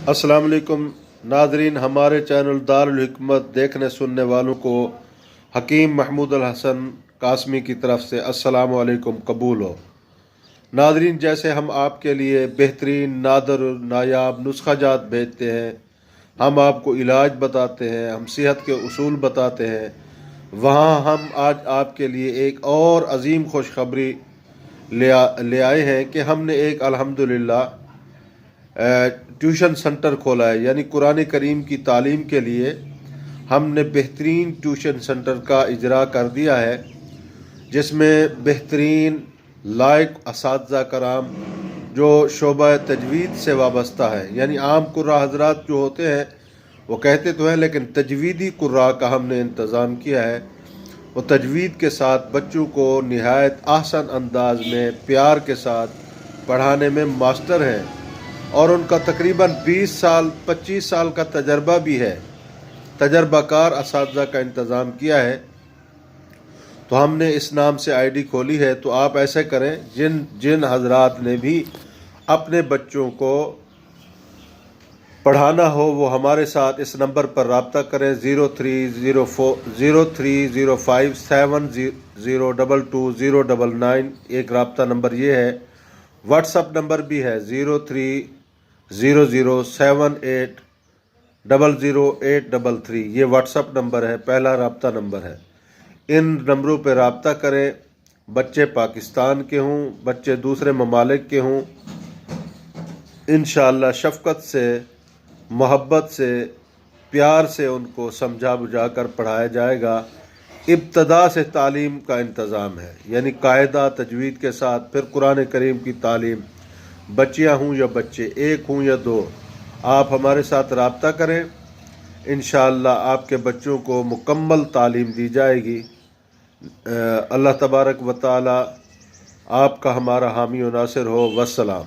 السلام علیکم ناظرین، ہمارے چینل دارالحکمت دیکھنے سننے والوں کو حکیم محمود الحسن قاسمی کی طرف سے السلام علیکم قبول ہو۔ ناظرین، جیسے ہم آپ کے لیے بہترین نادر نایاب نسخہ جات بھیجتے ہیں، ہم آپ کو علاج بتاتے ہیں، ہم صحت کے اصول بتاتے ہیں، وہاں ہم آج آپ کے لیے ایک اور عظیم خوشخبری لے آئے ہیں کہ ہم نے ایک الحمدللہ ٹیوشن سنٹر کھولا ہے، یعنی قرآن کریم کی تعلیم کے لیے ہم نے بہترین ٹیوشن سنٹر کا اجرا کر دیا ہے، جس میں بہترین لائق اساتذہ کرام جو شعبہ تجوید سے وابستہ ہے، یعنی عام قراء حضرات جو ہوتے ہیں وہ کہتے تو ہیں، لیکن تجویدی قراء کا ہم نے انتظام کیا ہے۔ وہ تجوید کے ساتھ بچوں کو نہایت احسن انداز میں پیار کے ساتھ پڑھانے میں ماسٹر ہیں، اور ان کا تقریباً 25 سال کا تجربہ بھی ہے، تجربہ کار اساتذہ کا انتظام کیا ہے۔ تو ہم نے اس نام سے آئی ڈی کھولی ہے۔ تو آپ ایسے کریں، جن حضرات نے بھی اپنے بچوں کو پڑھانا ہو وہ ہمارے ساتھ اس نمبر پر رابطہ کریں، 030570202299۔ ایک رابطہ نمبر یہ ہے، واٹس اپ نمبر بھی ہے 030078000833۔ یہ واٹس اپ نمبر ہے، پہلا رابطہ نمبر ہے۔ ان نمبروں پہ رابطہ کریں، بچے پاکستان کے ہوں، بچے دوسرے ممالک کے ہوں، انشاءاللہ شفقت سے، محبت سے، پیار سے ان کو سمجھا بجھا کر پڑھایا جائے گا۔ ابتدا سے تعلیم کا انتظام ہے، یعنی قاعدہ تجوید کے ساتھ، پھر قرآن کریم کی تعلیم، بچیاں ہوں یا بچے، ایک ہوں یا دو، آپ ہمارے ساتھ رابطہ کریں، انشاءاللہ آپ کے بچوں کو مکمل تعلیم دی جائے گی۔ اللہ تبارک و تعالی آپ کا ہمارا حامی و ناصر ہو۔ والسلام۔